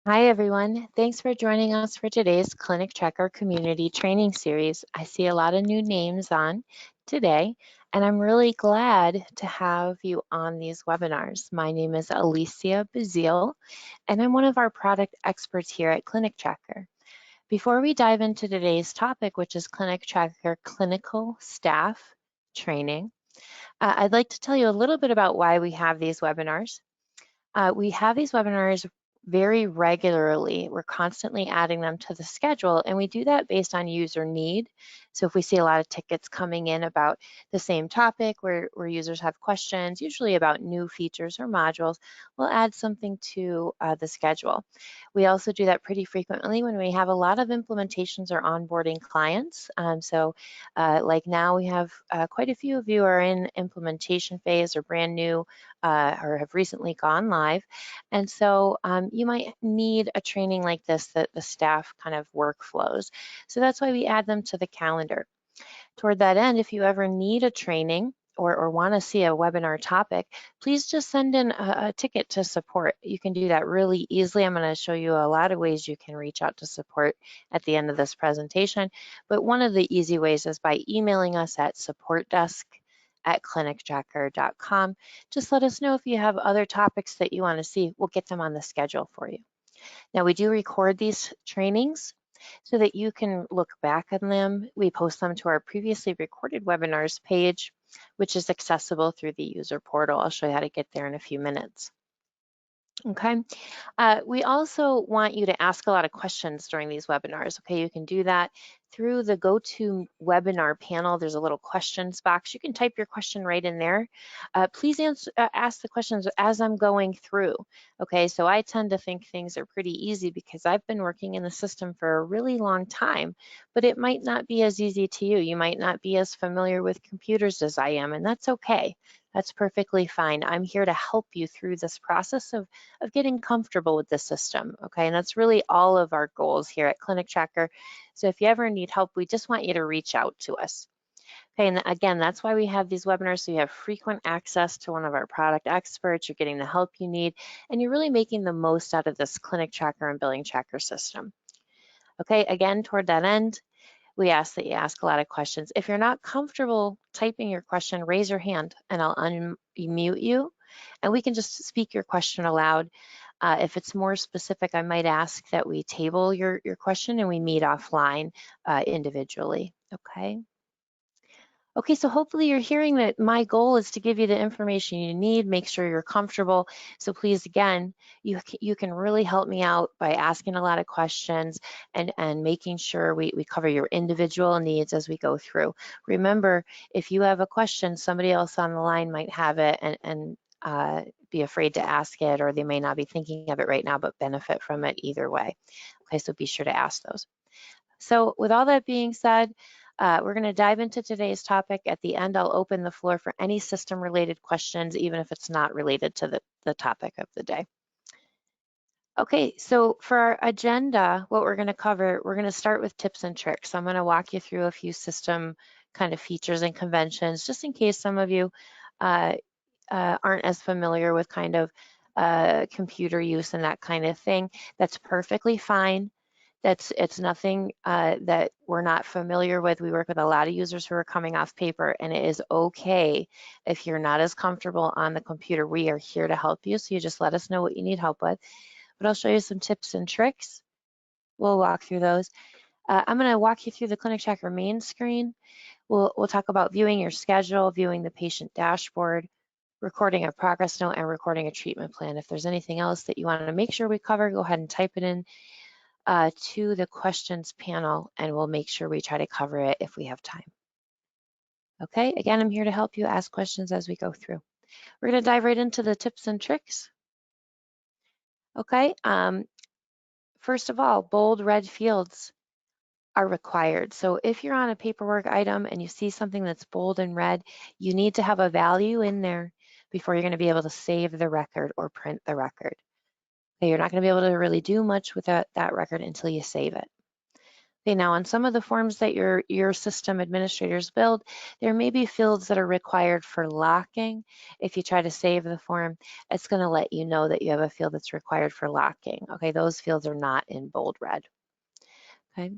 Hi, everyone. Thanks for joining us for today's ClinicTracker Community Training Series. I see a lot of new names on today, and I'm really glad to have you on these webinars. My name is Alicia Bazile, and I'm one of our product experts here at ClinicTracker. Before we dive into today's topic, which is ClinicTracker Clinical Staff Training, I'd like to tell you a little bit about why we have these webinars. We have these webinars very regularly. We're constantly adding them to the schedule, and we do that based on user need. So if we see a lot of tickets coming in about the same topic where users have questions, usually about new features or modules, we'll add something to the schedule. We also do that pretty frequently when we have a lot of implementations or onboarding clients. Like now we have quite a few of you are in implementation phase or brand new or have recently gone live. And so you might need a training like this that the staff kind of workflows. So that's why we add them to the calendar. Toward that end, if you ever need a training or want to see a webinar topic, please just send in a ticket to support. You can do that really easily. I'm going to show you a lot of ways you can reach out to support at the end of this presentation. But one of the easy ways is by emailing us at supportdesk@clinictracker.com. Just let us know if you have other topics that you want to see. We'll get them on the schedule for you. Now, we do record these trainings so that you can look back on them. We post them to our previously recorded webinars page, which is accessible through the user portal. I'll show you how to get there in a few minutes. Okay, we also want you to ask a lot of questions during these webinars. Okay, you can do that through the GoToWebinar panel. There's a little questions box. You can type your question right in there. Please ask the questions as I'm going through. Okay, so I tend to think things are pretty easy because I've been working in the system for a really long time, but it might not be as easy to you. You might not be as familiar with computers as I am, and that's okay. That's perfectly fine. I'm here to help you through this process of getting comfortable with the system, okay? And that's really all of our goals here at ClinicTracker. So if you ever need help, we just want you to reach out to us. Okay, and again, that's why we have these webinars, so you have frequent access to one of our product experts, you're getting the help you need, and you're really making the most out of this ClinicTracker and billing tracker system. Okay, again, toward that end, we ask that you ask a lot of questions. If you're not comfortable typing your question, raise your hand and I'll unmute you and we can just speak your question aloud. If it's more specific, I might ask that we table your question and we meet offline individually, okay? Okay, so hopefully you're hearing that my goal is to give you the information you need, make sure you're comfortable. So please, again, you can really help me out by asking a lot of questions and making sure we cover your individual needs as we go through. Remember, if you have a question, somebody else on the line might have it and be afraid to ask it, or they may not be thinking of it right now, but benefit from it either way. Okay, so be sure to ask those. So with all that being said, we're going to dive into today's topic. At the end, I'll open the floor for any system-related questions, even if it's not related to the topic of the day. Okay, so for our agenda, what we're going to cover, we're going to start with tips and tricks. I'm going to walk you through a few system kind of features and conventions, just in case some of you aren't as familiar with kind of computer use and that kind of thing. That's perfectly fine. It's nothing that we're not familiar with. We work with a lot of users who are coming off paper, and it is okay if you're not as comfortable on the computer. We are here to help you, so you just let us know what you need help with. But I'll show you some tips and tricks. We'll walk through those. I'm going to walk you through the ClinicTracker main screen. We'll talk about viewing your schedule, viewing the patient dashboard, recording a progress note, and recording a treatment plan. If there's anything else that you want to make sure we cover, go ahead and type it in to the questions panel, and we'll make sure we try to cover it if we have time. Okay, again, I'm here to help you ask questions as we go through. We're going to dive right into the tips and tricks. Okay, first of all, bold red fields are required. So if you're on a paperwork item and you see something that's bold and red, you need to have a value in there before you're going to be able to save the record or print the record. Okay, you're not going to be able to really do much with that record until you save it. Okay, now on some of the forms that your system administrators build, there may be fields that are required for locking. If you try to save the form, it's going to let you know that you have a field that's required for locking. Okay, those fields are not in bold red. Okay.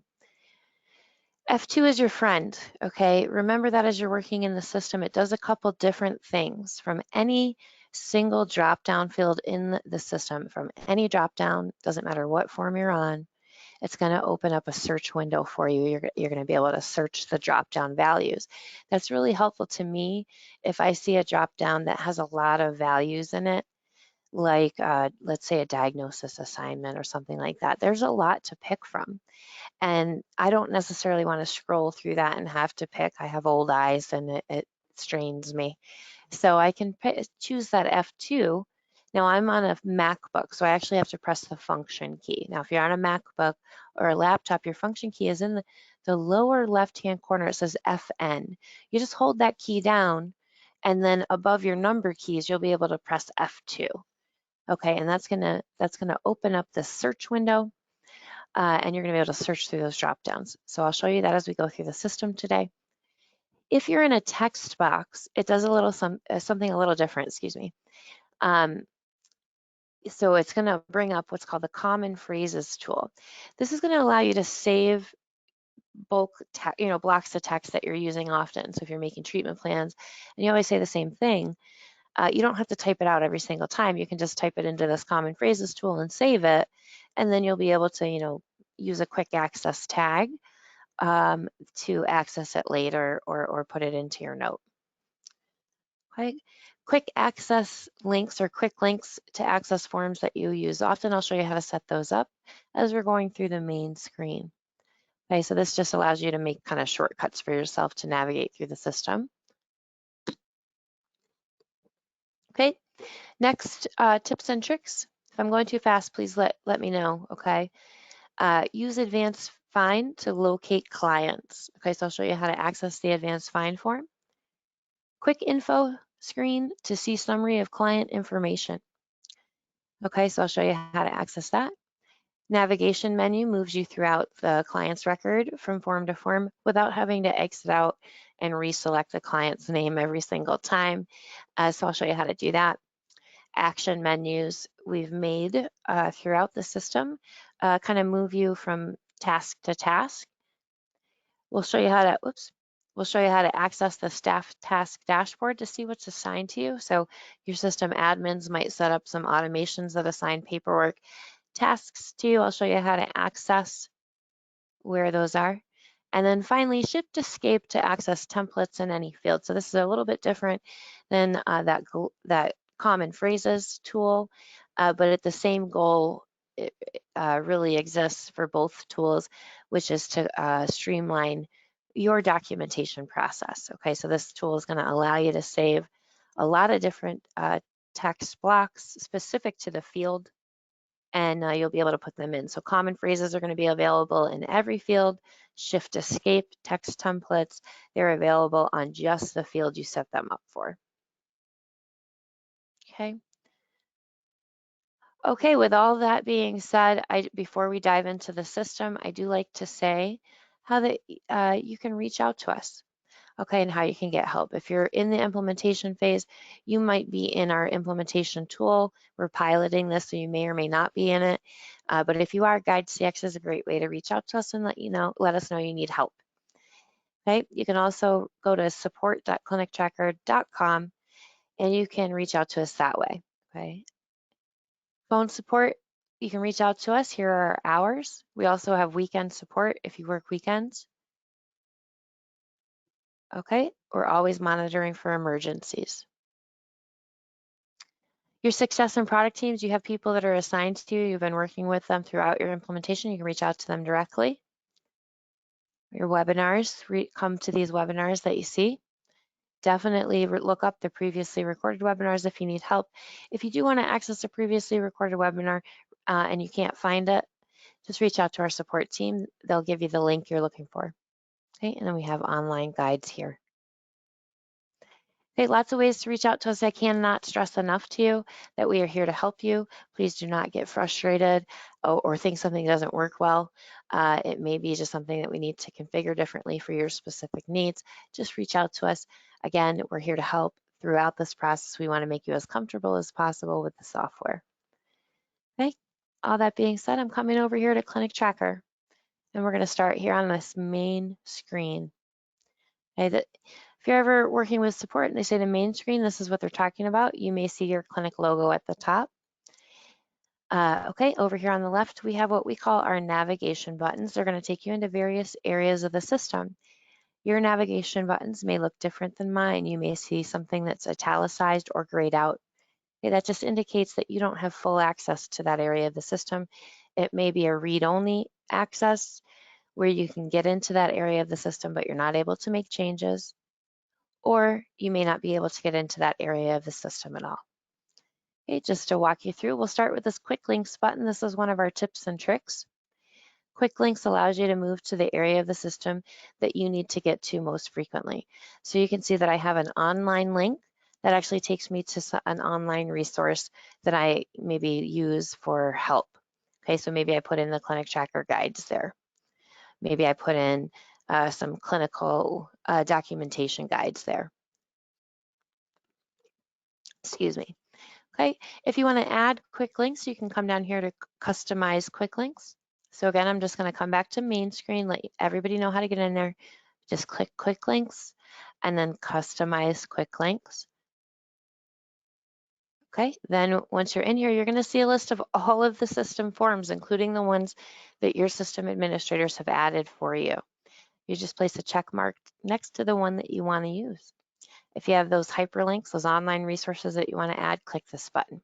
F2 is your friend, okay? Remember that as you're working in the system, it does a couple different things from any single drop-down field in the system, from any drop-down, doesn't matter what form you're on, it's going to open up a search window for you. You're going to be able to search the drop-down values. That's really helpful to me if I see a drop-down that has a lot of values in it, like let's say a diagnosis assignment or something like that. There's a lot to pick from. And I don't necessarily want to scroll through that and have to pick. I have old eyes and it strains me. So I can choose that F2. Now I'm on a MacBook, so I actually have to press the function key. Now, if you're on a MacBook or a laptop, your function key is in the lower left-hand corner. It says FN. You just hold that key down, and then above your number keys, you'll be able to press F2. Okay, and that's gonna open up the search window, and you're gonna be able to search through those drop downs. So I'll show you that as we go through the system today. If you're in a text box, it does a little something a little different, excuse me. So it's going to bring up what's called the common phrases tool. This is going to allow you to save bulk blocks of text that you're using often. So if you're making treatment plans and you always say the same thing, you don't have to type it out every single time. You can just type it into this common phrases tool and save it, and then you'll be able to use a quick access tag to access it later or put it into your note. Okay. Quick access links or quick links to access forms that you use often. I'll show you how to set those up as we're going through the main screen. Okay, so this just allows you to make kind of shortcuts for yourself to navigate through the system. Okay, next tips and tricks. If I'm going too fast, please let me know, okay? Use advanced find to locate clients. Okay, so I'll show you how to access the advanced find form. Quick info screen to see summary of client information. Okay, so I'll show you how to access that. Navigation menu moves you throughout the client's record from form to form without having to exit out and reselect the client's name every single time. So I'll show you how to do that. Action menus we've made throughout the system kind of move you from task to task. We'll show you how to access the staff task dashboard to see what's assigned to you. So your system admins might set up some automations that assign paperwork tasks to you. I'll show you how to access where those are. And then finally, Shift Escape to access templates in any field. So this is a little bit different than that common phrases tool, but the same goal really exists for both tools, which is to streamline your documentation process. Okay, so this tool is going to allow you to save a lot of different text blocks specific to the field, and you'll be able to put them in. So common phrases are going to be available in every field. Shift Escape text templates, they're available on just the field you set them up for. Okay. Okay, with all that being said, before we dive into the system, I do like to say how that you can reach out to us, okay, and how you can get help. If you're in the implementation phase, you might be in our implementation tool. We're piloting this, so you may or may not be in it. But if you are, Guide CX is a great way to reach out to us and let us know you need help. Okay, you can also go to support.clinictracker.com and you can reach out to us that way. Okay. Phone support, you can reach out to us. Here are our hours. We also have weekend support if you work weekends. Okay, we're always monitoring for emergencies. Your success and product teams, you have people that are assigned to you. You've been working with them throughout your implementation. You can reach out to them directly. Your webinars, come to these webinars that you see. Definitely look up the previously recorded webinars if you need help. If you do want to access a previously recorded webinar and you can't find it, just reach out to our support team. They'll give you the link you're looking for. Okay, and then we have online guides here. Okay, lots of ways to reach out to us. I cannot stress enough to you that we are here to help you. Please do not get frustrated or think something doesn't work well. It may be just something that we need to configure differently for your specific needs. Just reach out to us. Again, we're here to help throughout this process. We want to make you as comfortable as possible with the software. Okay, all that being said, I'm coming over here to ClinicTracker, and we're going to start here on this main screen. Okay, if you're ever working with support and they say the main screen, this is what they're talking about. You may see your clinic logo at the top. Okay, over here on the left, we have what we call our navigation buttons. They're going to take you into various areas of the system. Your navigation buttons may look different than mine. You may see something that's italicized or grayed out. Okay, that just indicates that you don't have full access to that area of the system. It may be a read-only access where you can get into that area of the system, but you're not able to make changes, or you may not be able to get into that area of the system at all. Okay, just to walk you through, we'll start with this quick links button. This is one of our tips and tricks. Quick links allows you to move to the area of the system that you need to get to most frequently. So you can see that I have an online link that actually takes me to an online resource that I maybe use for help. Okay, so maybe I put in the ClinicTracker guides there. Maybe I put in some clinical documentation guides there. Excuse me. Okay, if you want to add quick links, you can come down here to customize quick links. So again, I'm just going to come back to main screen, let everybody know how to get in there. Just click quick links and then customize quick links. Okay, then once you're in here, you're going to see a list of all of the system forms, including the ones that your system administrators have added for you. You just place a check mark next to the one that you want to use. If you have those hyperlinks, those online resources that you want to add, click this button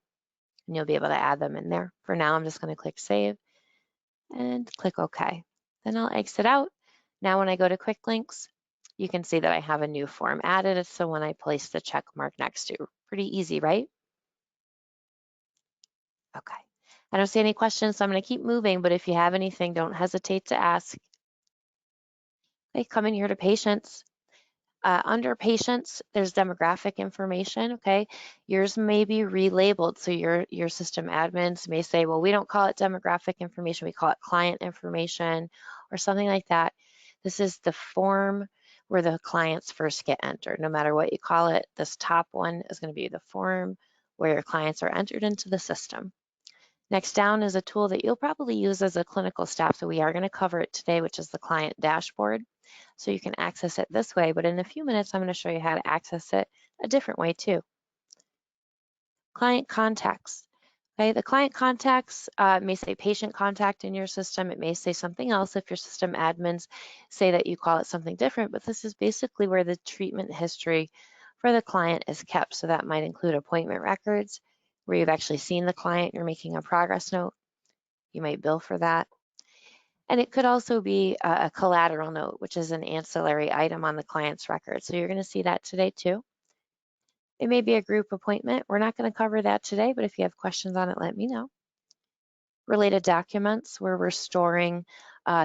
and you'll be able to add them in there. For now, I'm just going to click save and click OK. Then I'll exit out. Now when I go to quick links, you can see that I have a new form added. It's the one I placed the check mark next to. Pretty easy, right? Okay. I don't see any questions, so I'm going to keep moving, but if you have anything, don't hesitate to ask. Okay, coming here to patients. Under patients, there's demographic information, okay? Yours may be relabeled, so your system admins may say, well, we don't call it demographic information, we call it client information or something like that. This is the form where the clients first get entered. No matter what you call it, this top one is going to be the form where your clients are entered into the system. Next down is a tool that you'll probably use as a clinical staff, so we are going to cover it today, which is the client dashboard. So you can access it this way, but in a few minutes, I'm going to show you how to access it a different way too. Client contacts. Okay, the client contacts may say patient contact in your system. It may say something else if your system admins say that you call it something different, but this is basically where the treatment history for the client is kept. So that might include appointment records, where you've actually seen the client, you're making a progress note. You might bill for that. And it could also be a collateral note, which is an ancillary item on the client's record. So you're going to see that today too. It may be a group appointment. We're not going to cover that today, but if you have questions on it, let me know. Related documents, where we're storing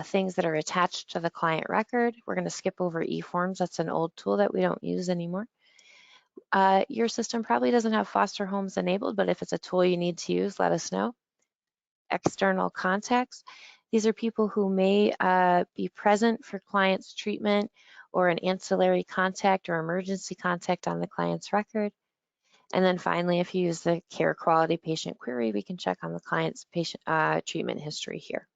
things that are attached to the client record. We're going to skip over eForms. That's an old tool that we don't use anymore. Your system probably doesn't have foster homes enabled, but if it's a tool you need to use, let us know. External contacts. These are people who may be present for client's treatment or an ancillary contact or emergency contact on the client's record. And then finally, if you use the care quality patient query, we can check on the client's patient treatment history here.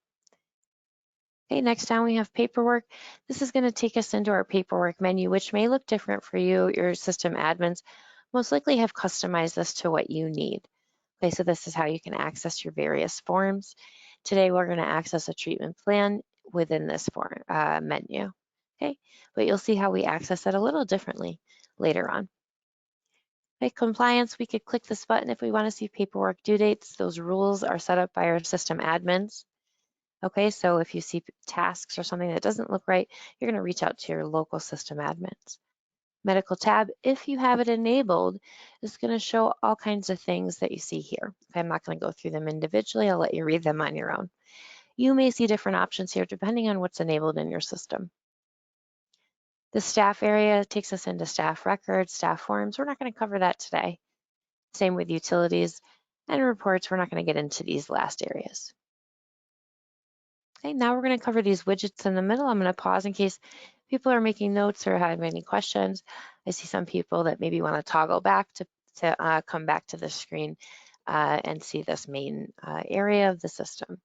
Okay, next down we have paperwork. This is going to take us into our paperwork menu, which may look different for you. Your system admins most likely have customized this to what you need. Okay, so this is how you can access your various forms. Today, we're going to access a treatment plan within this form menu. Okay, but you'll see how we access it a little differently later on. Okay, compliance, we could click this button if we want to see paperwork due dates. Those rules are set up by our system admins. Okay, so if you see tasks or something that doesn't look right, you're going to reach out to your local system admins. Medical tab, if you have it enabled, is going to show all kinds of things that you see here. Okay, I'm not going to go through them individually. I'll let you read them on your own. You may see different options here depending on what's enabled in your system. The staff area takes us into staff records, staff forms. We're not going to cover that today. Same with utilities and reports. We're not going to get into these last areas. Okay, now we're going to cover these widgets in the middle. I'm going to pause in case people are making notes or have any questions. I see some people that maybe want to toggle back to come back to the screen and see this main area of the system.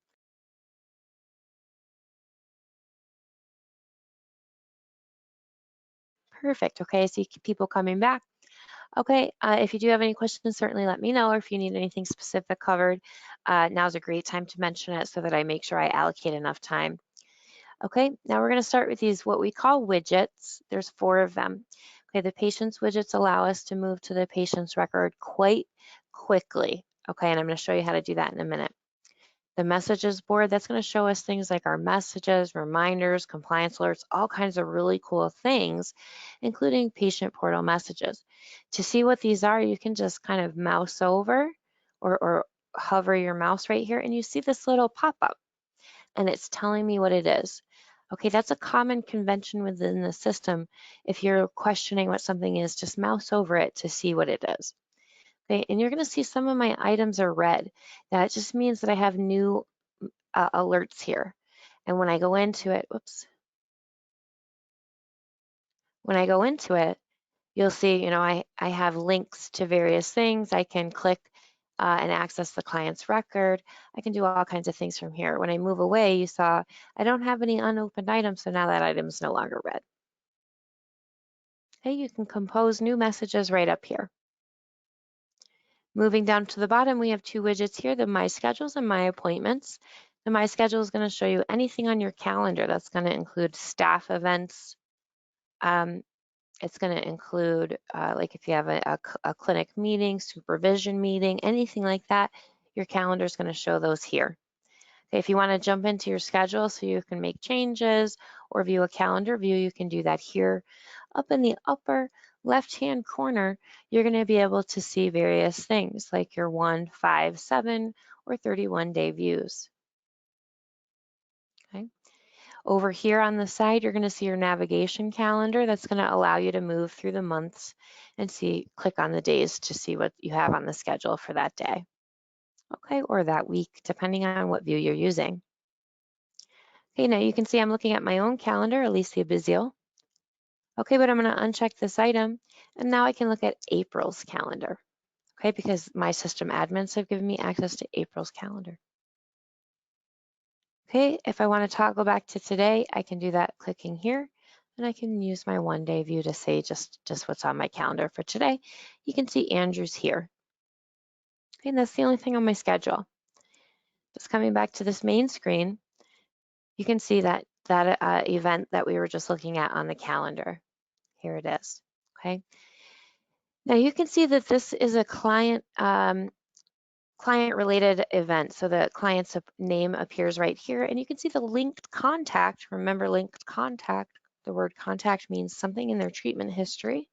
Perfect. Okay, I see people coming back. Okay, if you do have any questions, certainly let me know, or if you need anything specific covered, now's a great time to mention it so that I make sure I allocate enough time. Okay, now we're going to start with these, what we call widgets. There's 4 of them. Okay, the patient's widgets allow us to move to the patient's record quite quickly. Okay, and I'm going to show you how to do that in a minute. The messages board, that's going to show us things like our messages, reminders, compliance alerts, all kinds of really cool things, including patient portal messages. To see what these are, you can just kind of mouse over or hover your mouse right here, and you see this little pop-up, and it's telling me what it is. Okay, that's a common convention within the system. If you're questioning what something is, just mouse over it to see what it is. Okay, and you're going to see some of my items are red. That just means that I have new alerts here. And when I go into it, whoops, when I go into it, you'll see, I have links to various things. I can click and access the client's record. I can do all kinds of things from here. When I move away, you saw I don't have any unopened items, so now that item is no longer red. Okay, you can compose new messages right up here. Moving down to the bottom, we have 2 widgets here, the My Schedules and My Appointments. The My Schedule is going to show you anything on your calendar. That's going to include staff events. It's going to include, like if you have a clinic meeting, supervision meeting, anything like that, your calendar is going to show those here. Okay, if you want to jump into your schedule so you can make changes or view a calendar view, you can do that here. Up in the upper left-hand corner, you're going to be able to see various things like your 1, 5, 7, or 31-day views. Okay. Over here on the side, you're going to see your navigation calendar. That's going to allow you to move through the months and click on the days to see what you have on the schedule for that day. Okay, or that week, depending on what view you're using. Okay, now you can see I'm looking at my own calendar, Alicia Bizil. Okay, but I'm going to uncheck this item, and now I can look at April's calendar. Okay, because my system admins have given me access to April's calendar. Okay, if I want to toggle back to today, I can do that clicking here, and I can use my 1-day view to say just what's on my calendar for today. You can see Andrew's here. Okay, and that's the only thing on my schedule. Just coming back to this main screen, you can see that event that we were just looking at on the calendar. Here it is, okay? Now you can see that this is a client-related event. So the client's name appears right here, and you can see the linked contact. Remember, linked contact, the word contact means something in their treatment history,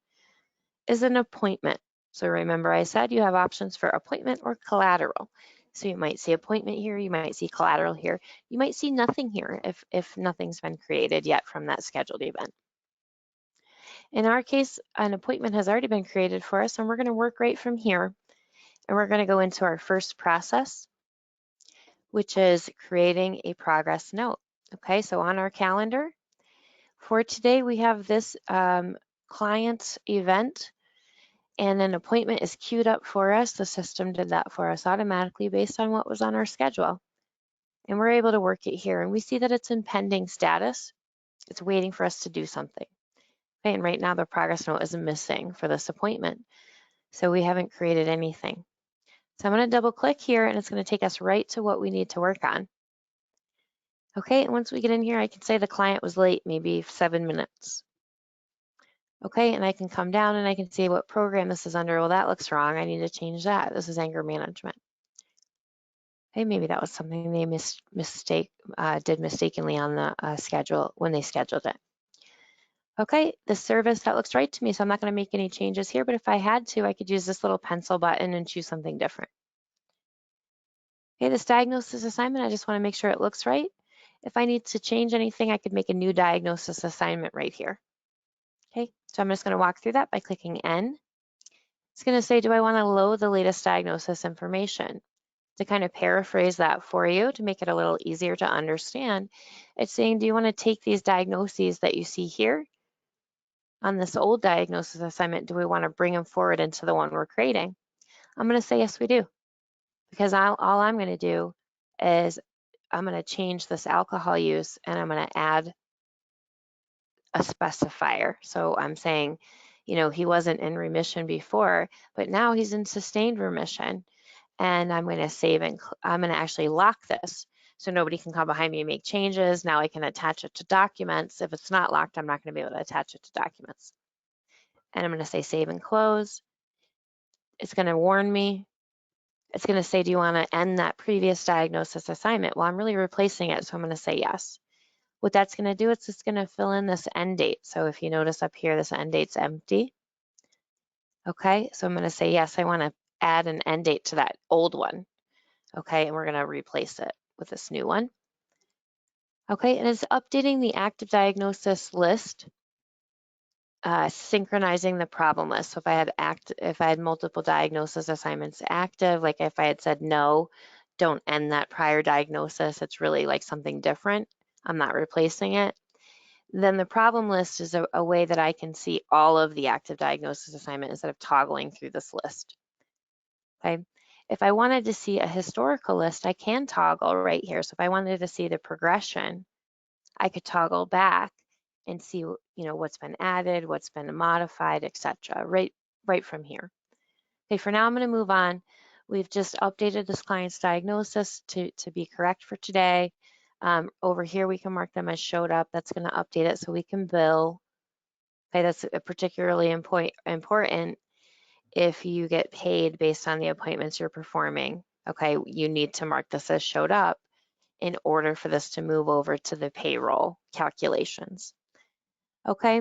is an appointment. So remember I said you have options for appointment or collateral. So you might see appointment here, you might see collateral here. You might see nothing here if nothing's been created yet from that scheduled event. In our case, an appointment has already been created for us, and we're going to work right from here. And we're going to go into our first process, which is creating a progress note. Okay, so on our calendar for today, we have this client event, and an appointment is queued up for us. The system did that for us automatically based on what was on our schedule. And we're able to work it here, and we see that it's in pending status. It's waiting for us to do something. Okay, and right now the progress note is missing for this appointment. So we haven't created anything. So I'm going to double click here, and it's going to take us right to what we need to work on. Okay, and once we get in here, I can say the client was late, maybe 7 minutes. Okay, and I can come down and I can see what program this is under. Well, that looks wrong. I need to change that. This is anger management. Okay, maybe that was something they did mistakenly on the schedule when they scheduled it. Okay, the service, that looks right to me, so I'm not going to make any changes here, but if I had to, I could use this little pencil button and choose something different. Okay, this diagnosis assignment, I just want to make sure it looks right. If I need to change anything, I could make a new diagnosis assignment right here. So I'm just going to walk through that by clicking N. It's going to say, do I want to load the latest diagnosis information? To kind of paraphrase that for you to make it a little easier to understand, it's saying, do you want to take these diagnoses that you see here on this old diagnosis assignment? Do we want to bring them forward into the one we're creating? I'm going to say, yes, we do. Because all I'm going to do is I'm going to change this alcohol use and I'm going to add a specifier. So I'm saying, you know, he wasn't in remission before, but now he's in sustained remission. And I'm going to save and I'm going to actually lock this so nobody can come behind me and make changes. Now I can attach it to documents. If it's not locked, I'm not going to be able to attach it to documents. And I'm going to say save and close. It's going to warn me. It's going to say, do you want to end that previous diagnosis assignment? Well, I'm really replacing it, so I'm going to say yes. What that's going to do, it's just going to fill in this end date. So if you notice up here, this end date's empty. Okay, so I'm going to say yes, I want to add an end date to that old one. Okay, and we're going to replace it with this new one. Okay, and it's updating the active diagnosis list, synchronizing the problem list. So if I had multiple diagnosis assignments active, like if I had said no, don't end that prior diagnosis, it's really like something different. I'm not replacing it. Then the problem list is a way that I can see all of the active diagnosis assignment instead of toggling through this list. Okay. If I wanted to see a historical list, I can toggle right here. So if I wanted to see the progression, I could toggle back and see, you know, what's been added, what's been modified, etc. Right from here. Okay, for now I'm going to move on. We've just updated this client's diagnosis to be correct for today. Over here we can mark them as showed up. That's going to update it so we can bill. Okay, that's particularly important if you get paid based on the appointments you're performing. Okay, you need to mark this as showed up in order for this to move over to the payroll calculations. Okay,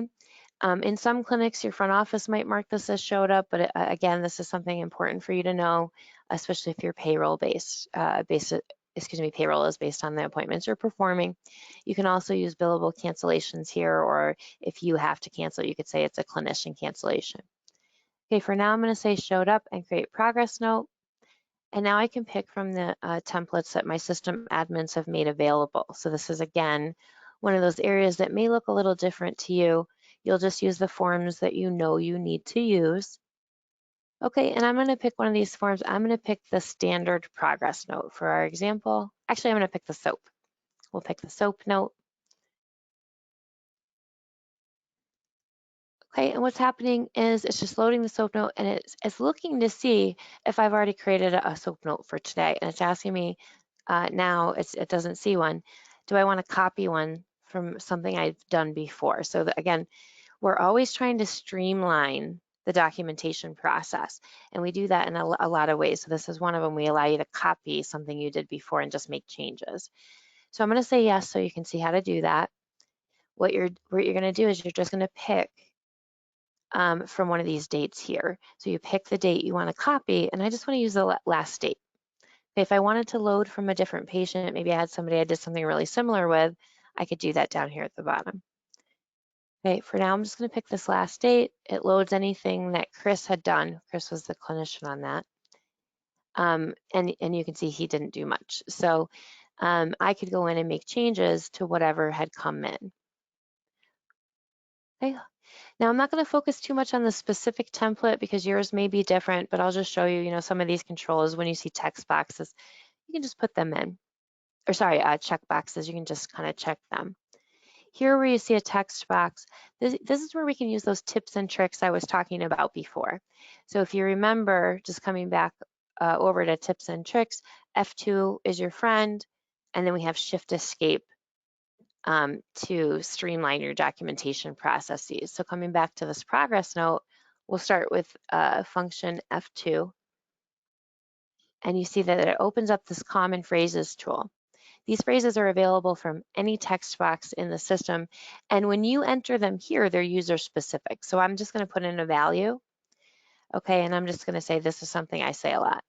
in some clinics, your front office might mark this as showed up, but again, this is something important for you to know, especially if your payroll payroll is based on the appointments you're performing. You can also use billable cancellations here, or if you have to cancel, you could say it's a clinician cancellation. Okay, for now, I'm going to say showed up and create progress note. And now I can pick from the templates that my system admins have made available. So this is, again, one of those areas that may look a little different to you. You'll just use the forms that you know you need to use. Okay, and I'm going to pick one of these forms. I'm going to pick the standard progress note for our example. Actually, I'm going to pick the SOAP. We'll pick the SOAP note. Okay, and what's happening is it's just loading the SOAP note and it's looking to see if I've already created a SOAP note for today. And it's asking me now, it doesn't see one. Do I want to copy one from something I've done before? So again, we're always trying to streamline the documentation process. And we do that in a lot of ways. So this is one of them. We allow you to copy something you did before and just make changes. So I'm going to say yes so you can see how to do that. What you're going to do is you're just going to pick from one of these dates here. So you pick the date you want to copy, and I just want to use the last date. If I wanted to load from a different patient, maybe I had somebody I did something really similar with, I could do that down here at the bottom. Okay, for now I'm just going to pick this last date. It loads anything that Chris had done. Chris was the clinician on that. And you can see he didn't do much. So I could go in and make changes to whatever had come in. Okay. Now I'm not going to focus too much on the specific template because yours may be different, but I'll just show you, some of these controls. When you see text boxes, you can just put them in. Or sorry, check boxes, you can just kind of check them. Here where you see a text box, this is where we can use those tips and tricks I was talking about before. So if you remember, just coming back over to tips and tricks, F2 is your friend, and then we have Shift Escape to streamline your documentation processes. So coming back to this progress note, we'll start with function F2. And you see that it opens up this common phrases tool. These phrases are available from any text box in the system. And when you enter them here, they're user specific. So I'm just going to put in a value. Okay, and I'm just going to say this is something I say a lot.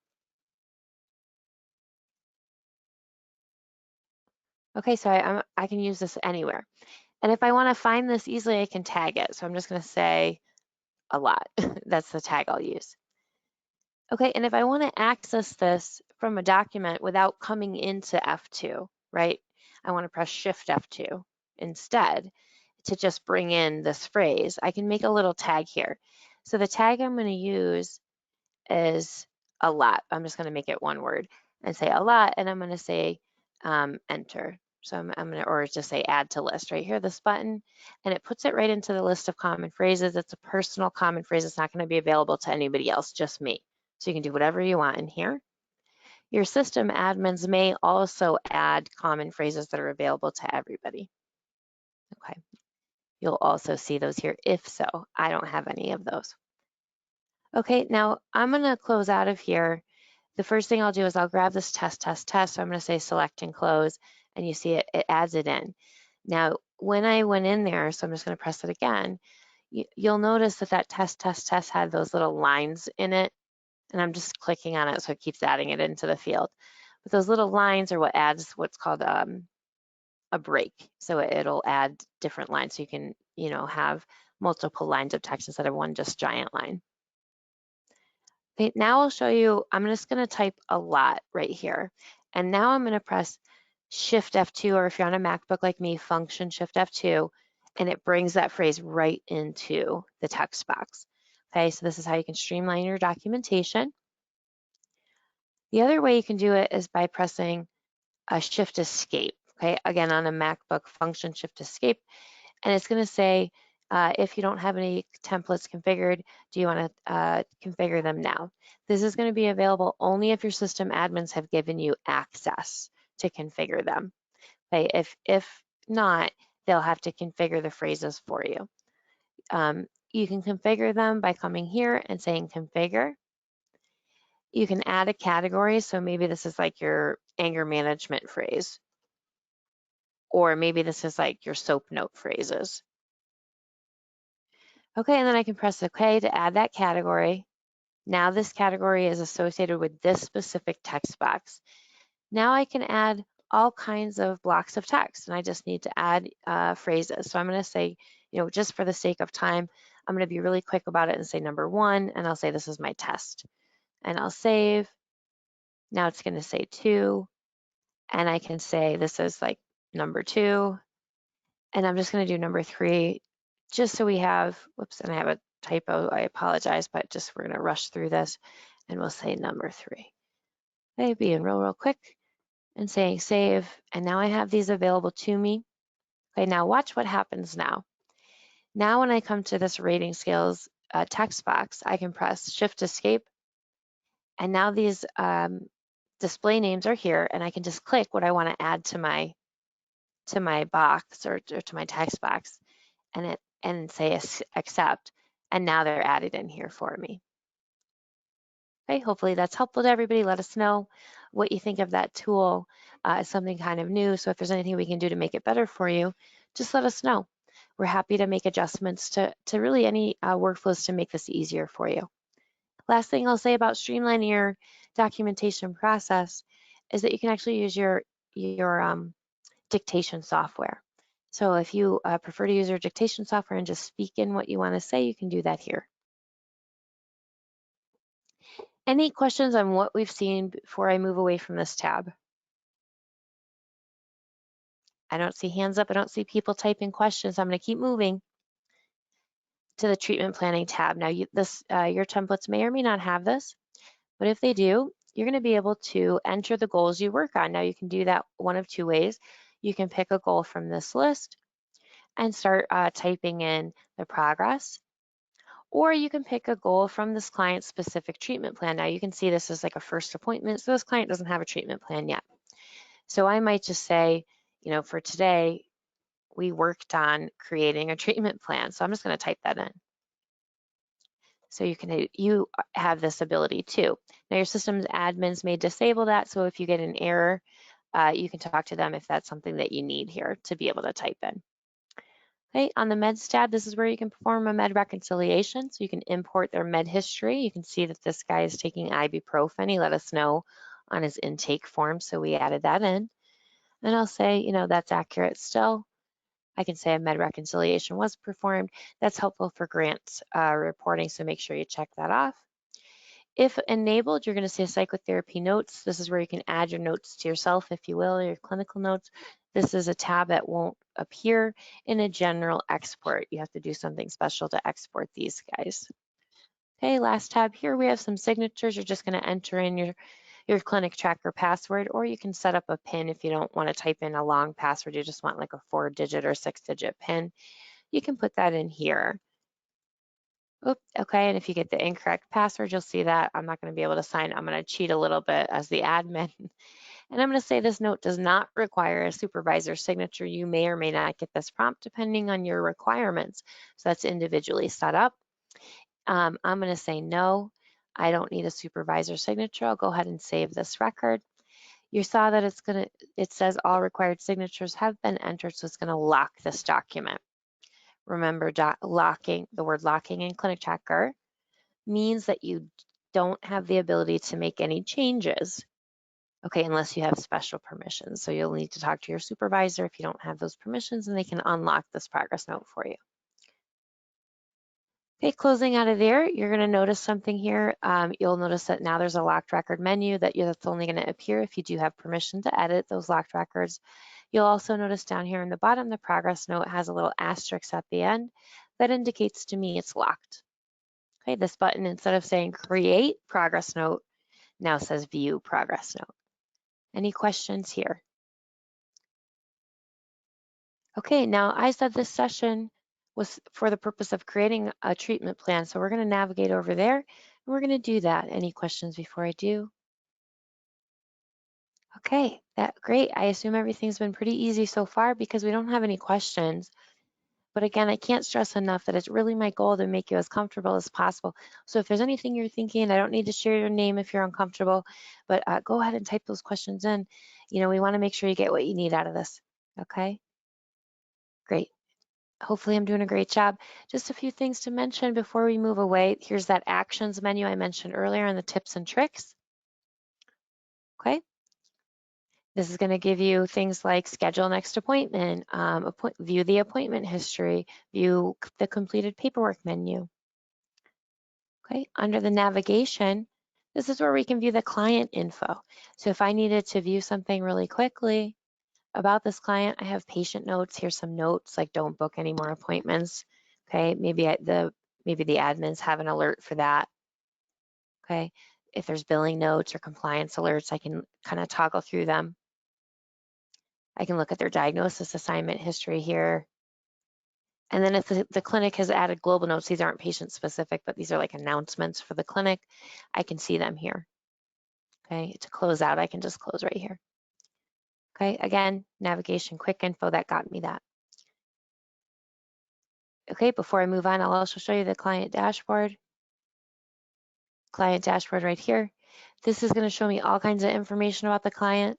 Okay, so I can use this anywhere. And if I want to find this easily, I can tag it. So I'm just going to say a lot. That's the tag I'll use. Okay, and if I want to access this from a document without coming into F2, right? I want to press Shift F2 instead to just bring in this phrase. I can make a little tag here. So the tag I'm going to use is a lot. I'm just going to make it one word and say a lot, and I'm going to say enter. So I'm going to, or just say add to list right here, this button, and it puts it right into the list of common phrases. It's a personal common phrase. It's not going to be available to anybody else, just me. So you can do whatever you want in here. Your system admins may also add common phrases that are available to everybody. Okay. You'll also see those here if so. I don't have any of those. Okay, now I'm going to close out of here. The first thing I'll do is I'll grab this test. So I'm going to say select and close, and you see it adds it in. Now, when I went in there, so I'm just going to press it again, you'll notice that test had those little lines in it, and I'm just clicking on it so it keeps adding it into the field. But those little lines are what adds what's called a break. So it'll add different lines so you can, have multiple lines of text instead of one just giant line. Okay, now I'll show you, I'm just going to type a lot right here. And now I'm going to press Shift F2, or if you're on a MacBook like me, Function Shift F2, and it brings that phrase right into the text box. Okay, so this is how you can streamline your documentation. The other way you can do it is by pressing a Shift Escape. Okay, again, on a MacBook, Function Shift Escape, and it's going to say, if you don't have any templates configured, do you want to configure them now? This is going to be available only if your system admins have given you access to configure them. Okay, if not, they'll have to configure the phrases for you. You can configure them by coming here and saying configure. You can add a category, so maybe this is like your anger management phrase, or maybe this is like your soap note phrases. Okay, and then I can press OK to add that category. Now this category is associated with this specific text box. Now I can add all kinds of blocks of text, and I just need to add phrases. So I'm going to say, just for the sake of time, I'm going to be really quick about it and say number 1, and I'll say this is my test. And I'll save. Now it's going to say 2, and I can say this is like number 2, and I'm just going to do number 3, just so we have, whoops, and I have a typo, I apologize, but just we're going to rush through this, and we'll say number 3. Okay, being real quick and saying save, and now I have these available to me. Okay, now watch what happens now. Now when I come to this rating scales text box, I can press Shift Escape, and now these display names are here, and I can just click what I want to add to my box or to my text box, and say accept, and now they're added in here for me. Okay, hopefully that's helpful to everybody. Let us know what you think of that tool. It's something kind of new, so if there's anything we can do to make it better for you, just let us know. We're happy to make adjustments to really any workflows to make this easier for you. Last thing I'll say about streamlining your documentation process is that you can actually use your dictation software. So if you prefer to use your dictation software and just speak in what you want to say, you can do that here. Any questions on what we've seen before I move away from this tab? I don't see hands up. I don't see people typing questions. I'm going to keep moving to the treatment planning tab. Now, your templates may or may not have this, but if they do, you're going to be able to enter the goals you work on. Now, you can do that one of 2 ways. You can pick a goal from this list and start typing in the progress, or you can pick a goal from this client's specific treatment plan. Now, you can see this is like a first appointment, so this client doesn't have a treatment plan yet. So I might just say, for today, we worked on creating a treatment plan. So I'm just going to type that in. So you have this ability too. Now your system's admins may disable that. So if you get an error, you can talk to them if that's something that you need here to be able to type in. Okay, on the meds tab, this is where you can perform a med reconciliation. So you can import their med history. You can see that this guy is taking ibuprofen. He let us know on his intake form, so we added that in. And I'll say, that's accurate still. I can say a med reconciliation was performed. That's helpful for grants reporting, so make sure you check that off. If enabled, you're going to see psychotherapy notes. This is where you can add your notes to yourself, if you will, or your clinical notes. This is a tab that won't appear in a general export. You have to do something special to export these guys. Okay, last tab here, we have some signatures. You're just going to enter in your ClinicTracker password, or you can set up a PIN if you don't want to type in a long password. You just want like a 4-digit or 6-digit PIN. You can put that in here. Oops, okay, and if you get the incorrect password, you'll see that. I'm not going to be able to sign. I'm going to cheat a little bit as the admin. And I'm going to say this note does not require a supervisor signature. You may or may not get this prompt depending on your requirements. So that's individually set up. I'm going to say no, I don't need a supervisor signature. I'll go ahead and save this record. You saw that it says all required signatures have been entered, so it's going to lock this document. Remember, the word locking in ClinicTracker means that you don't have the ability to make any changes, okay, unless you have special permissions. So you'll need to talk to your supervisor if you don't have those permissions, and they can unlock this progress note for you. Okay, closing out of there, you're going to notice something here. You'll notice that now there's a locked record menu that's only going to appear if you do have permission to edit those locked records. You'll also notice down here in the bottom, the progress note has a little asterisk at the end that indicates to me it's locked. Okay, this button, instead of saying create progress note, now says view progress note. Any questions here? Okay, now I said this session was for the purpose of creating a treatment plan. So we're going to navigate over there and we're going to do that. Any questions before I do? Okay, great. I assume everything's been pretty easy so far because we don't have any questions. But again, I can't stress enough that it's really my goal to make you as comfortable as possible. So if there's anything you're thinking, I don't need to share your name if you're uncomfortable, but go ahead and type those questions in. You know, we want to make sure you get what you need out of this. Okay, great. Hopefully I'm doing a great job. Just a few things to mention before we move away. Here's that actions menu I mentioned earlier and the tips and tricks. Okay. This is going to give you things like schedule next appointment, view the appointment history, view the completed paperwork menu. Okay, under the navigation, this is where we can view the client info. So if I needed to view something really quickly about this client, I have patient notes. Here's some notes like don't book any more appointments. Okay, maybe the admins have an alert for that. Okay, if there's billing notes or compliance alerts, I can kind of toggle through them. I can look at their diagnosis assignment history here. And then if the clinic has added global notes, these aren't patient specific, but these are like announcements for the clinic, I can see them here. Okay, to close out, I can just close right here. Okay, again, navigation, quick info, that got me that. Okay, before I move on, I'll also show you the client dashboard. Client dashboard right here. This is going to show me all kinds of information about the client.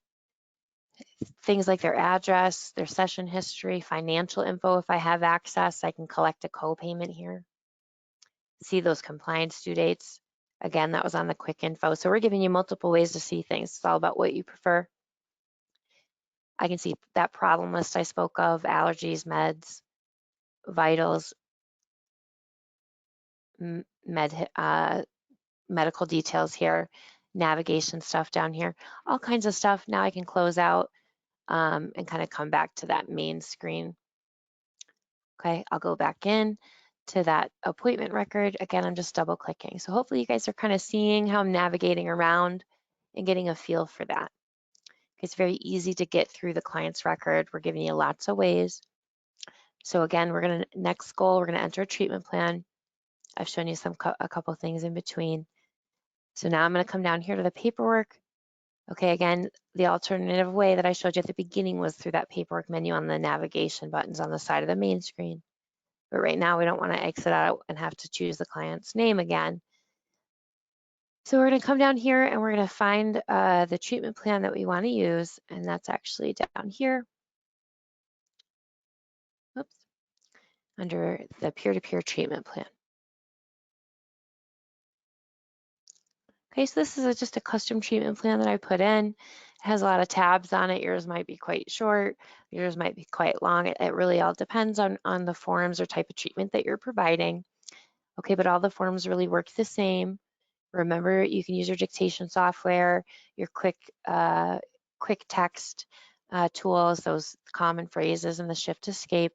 Things like their address, their session history, financial info. If I have access, I can collect a co-payment here. See those compliance due dates. Again, that was on the quick info. So we're giving you multiple ways to see things. It's all about what you prefer. I can see that problem list I spoke of, allergies, meds, vitals, medical details here, navigation stuff down here, all kinds of stuff. Now I can close out and kind of come back to that main screen. Okay, I'll go back in to that appointment record. Again, I'm just double clicking. So hopefully you guys are kind of seeing how I'm navigating around and getting a feel for that. It's very easy to get through the client's record. We're giving you lots of ways. So again, next goal, we're gonna enter a treatment plan. I've shown you a couple things in between. So now I'm gonna come down here to the paperwork. Okay, again, the alternative way that I showed you at the beginning was through that paperwork menu on the navigation buttons on the side of the main screen. But right now we don't want to exit out and have to choose the client's name again. So we're going to come down here and we're going to find the treatment plan that we want to use, and that's actually down here. Oops, under the peer-to-peer treatment plan. Okay, so this is just a custom treatment plan that I put in. has a lot of tabs on it. Yours might be quite short, yours might be quite long. It really all depends on the forms or type of treatment that you're providing. Okay, but all the forms really work the same. Remember, you can use your dictation software, your quick text tools, those common phrases, and the shift escape.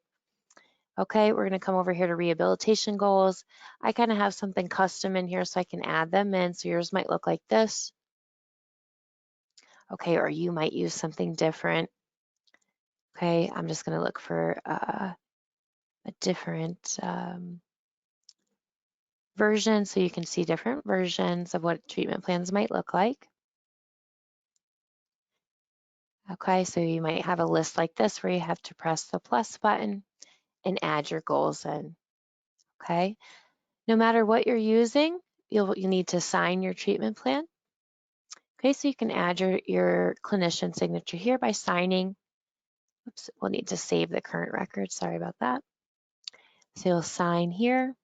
Okay, we're gonna come over here to rehabilitation goals. I kind of have something custom in here so I can add them in. So yours might look like this. Okay, or you might use something different. Okay, I'm just gonna look for a different version so you can see different versions of what treatment plans might look like. Okay, so you might have a list like this where you have to press the plus button and add your goals in. Okay, no matter what you're using, you'll need to sign your treatment plan. Okay, so you can add your clinician signature here by signing. Oops, we'll need to save the current record. Sorry about that. So you'll sign here.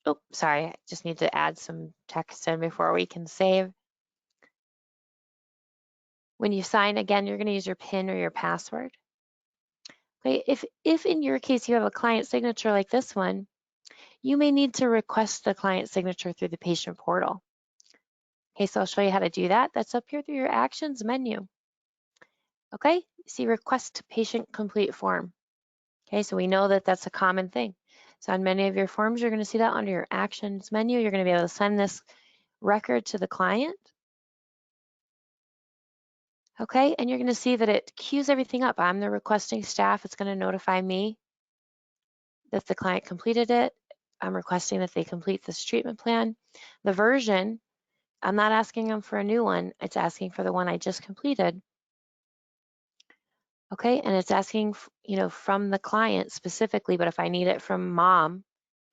Oh, sorry, I just need to add some text in before we can save. When you sign, again, you're gonna use your PIN or your password. Okay, if in your case you have a client signature like this one, you may need to request the client signature through the patient portal. Okay, so I'll show you how to do that. That's up here through your actions menu. Okay, see request patient complete form. Okay, so we know that that's a common thing. So on many of your forms, you're going to see that under your actions menu. You're going to be able to send this record to the client. Okay, and you're going to see that it queues everything up. I'm the requesting staff. It's going to notify me that the client completed it. I'm requesting that they complete this treatment plan. The version, I'm not asking them for a new one. It's asking for the one I just completed. Okay, and it's asking, from the client specifically, but if I need it from mom,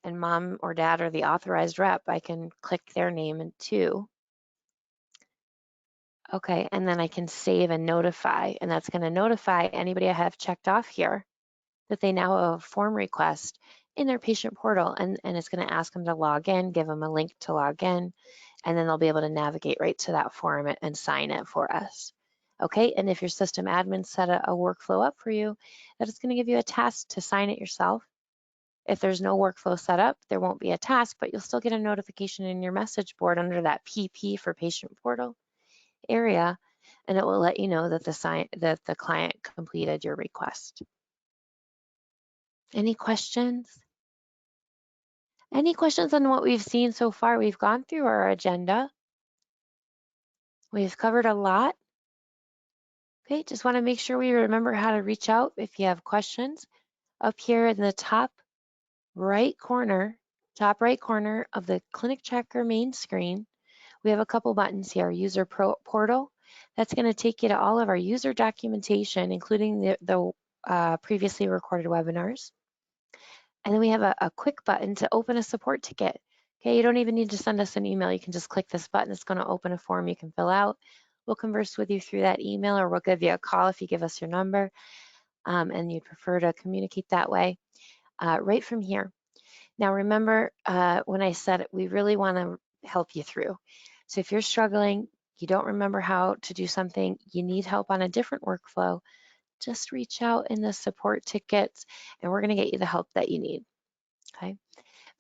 and mom or dad are the authorized rep, I can click their name in too. Okay, and then I can save and notify, and that's going to notify anybody I have checked off here that they now have a form request in their patient portal, and it's going to ask them to log in, give them a link to log in, and then they'll be able to navigate right to that form and sign it for us. Okay, and if your system admin set a workflow up for you, that is going to give you a task to sign it yourself. If there's no workflow set up, there won't be a task, but you'll still get a notification in your message board under that PP for patient portal area, and it will let you know that the client completed your request. Any questions? Any questions on what we've seen so far? We've gone through our agenda. We've covered a lot. Okay, just want to make sure we remember how to reach out if you have questions. Up here in the top right corner of the ClinicTracker main screen, we have a couple buttons here. User portal. That's going to take you to all of our user documentation, including the previously recorded webinars. And then we have a quick button to open a support ticket. Okay, you don't even need to send us an email. You can just click this button. It's going to open a form you can fill out. We'll converse with you through that email, or we'll give you a call if you give us your number and you'd prefer to communicate that way right from here. Now, remember when I said we really want to help you through. So if you're struggling, you don't remember how to do something, you need help on a different workflow, just reach out in the support tickets and we're going to get you the help that you need. Okay.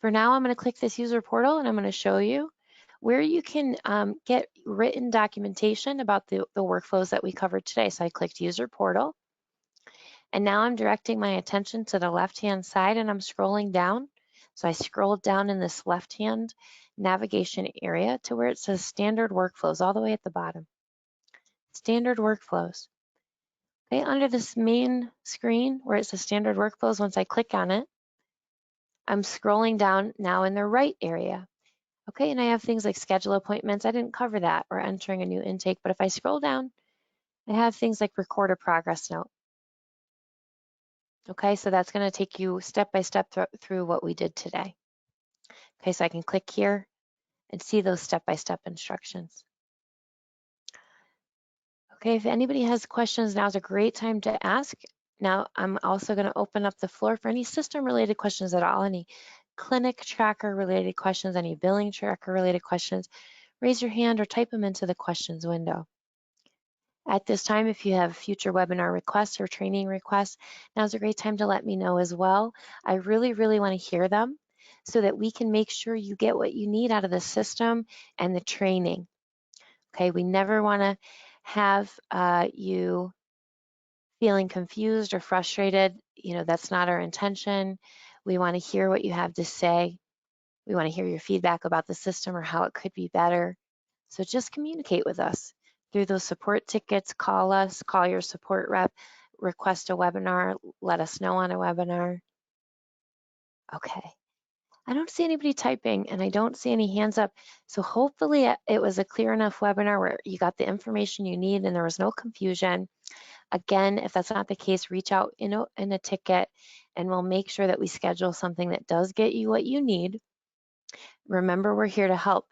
For now, I'm going to click this user portal and I'm going to show you where you can get written documentation about the workflows that we covered today. So I clicked user portal. And now I'm directing my attention to the left-hand side and I'm scrolling down. So I scrolled down in this left-hand navigation area to where it says standard workflows all the way at the bottom. Standard workflows. Okay, under this main screen where it says standard workflows, once I click on it, I'm scrolling down now in the right area. Okay, and I have things like schedule appointments. I didn't cover that, or entering a new intake, but if I scroll down, I have things like record a progress note. Okay, so that's going to take you step by step through what we did today. Okay, so I can click here and see those step-by-step instructions. Okay, if anybody has questions, now's a great time to ask. Now, I'm also going to open up the floor for any system-related questions at all, any clinic tracker-related questions, any billing tracker-related questions. Raise your hand or type them into the questions window. At this time, if you have future webinar requests or training requests, now's a great time to let me know as well. I really, really want to hear them so that we can make sure you get what you need out of the system and the training. Okay, we never want to have you feeling confused or frustrated. That's not our intention. We want to hear what you have to say. We want to hear your feedback about the system or how it could be better. So just communicate with us through those support tickets. Call us, call your support rep, request a webinar, let us know on a webinar. Okay. I don't see anybody typing and I don't see any hands up. So hopefully it was a clear enough webinar where you got the information you need and there was no confusion. Again, if that's not the case, reach out in a ticket and we'll make sure that we schedule something that does get you what you need. Remember, we're here to help.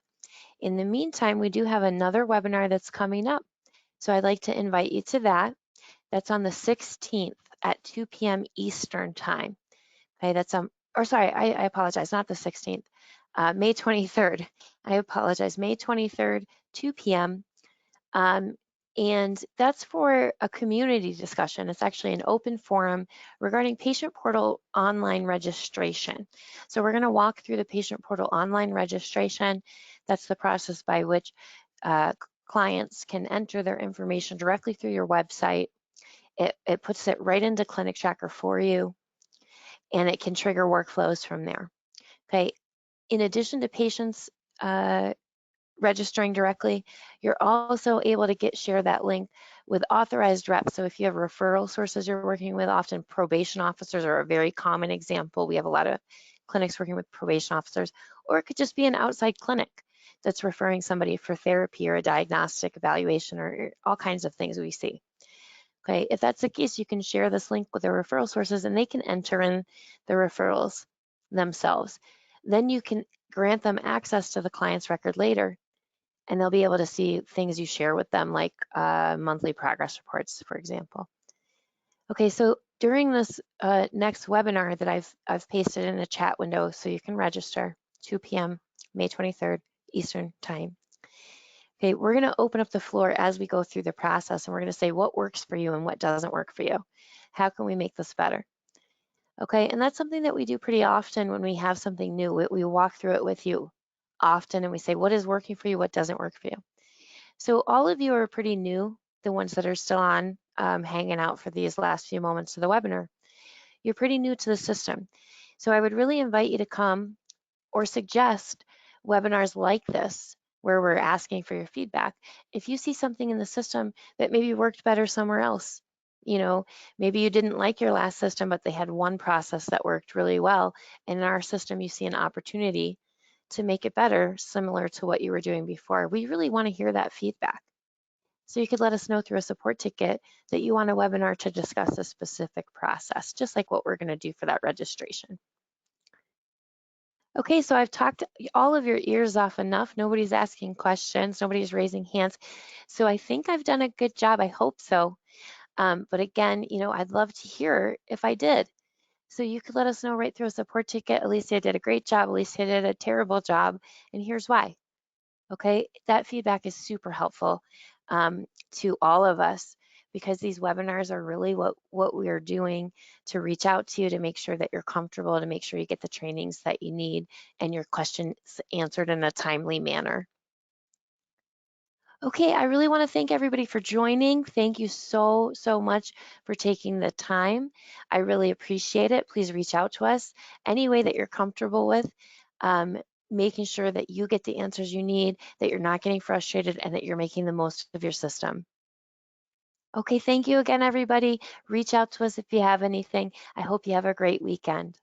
In the meantime, we do have another webinar that's coming up. So I'd like to invite you to that. That's on the 16th at 2 p.m. Eastern time. Okay, that's I apologize, not the 16th, May 23rd. I apologize, May 23rd, 2 p.m. And that's for a community discussion. It's actually an open forum regarding patient portal online registration. So we're going to walk through the patient portal online registration. That's the process by which clients can enter their information directly through your website. It puts it right into ClinicTracker for you, and it can trigger workflows from there. Okay. In addition to patients registering directly, you're also able to share that link with authorized reps. So if you have referral sources you're working with, often probation officers are a very common example. We have a lot of clinics working with probation officers, or it could just be an outside clinic that's referring somebody for therapy or a diagnostic evaluation or all kinds of things we see. Okay, if that's the case, you can share this link with their referral sources and they can enter in the referrals themselves. Then you can grant them access to the client's record later, and they'll be able to see things you share with them, like monthly progress reports, for example. Okay, so during this next webinar that I've pasted in the chat window so you can register, 2 p.m., May 23rd, Eastern time. Okay, we're gonna open up the floor as we go through the process, and we're gonna say what works for you and what doesn't work for you. How can we make this better? Okay, and that's something that we do pretty often when we have something new. We walk through it with you often and we say, what is working for you, what doesn't work for you? So all of you are pretty new, the ones that are still on hanging out for these last few moments of the webinar. You're pretty new to the system. So I would really invite you to come or suggest webinars like this where we're asking for your feedback. If you see something in the system that maybe worked better somewhere else, maybe you didn't like your last system, but they had one process that worked really well. And in our system, you see an opportunity to make it better, similar to what you were doing before. We really want to hear that feedback. So you could let us know through a support ticket that you want a webinar to discuss a specific process, just like what we're going to do for that registration. Okay, so I've talked all of your ears off enough. Nobody's asking questions. Nobody's raising hands. So I think I've done a good job. I hope so. But again, I'd love to hear if I did. So you could let us know right through a support ticket. Alicia did a great job. Alicia did a terrible job. And here's why. Okay, that feedback is super helpful to all of us, because these webinars are really what we are doing to reach out to you to make sure that you're comfortable, to make sure you get the trainings that you need and your questions answered in a timely manner. Okay, I really want to thank everybody for joining. Thank you so much for taking the time. I really appreciate it. Please reach out to us any way that you're comfortable with, making sure that you get the answers you need, that you're not getting frustrated, and that you're making the most of your system. Okay, thank you again, everybody. Reach out to us if you have anything. I hope you have a great weekend.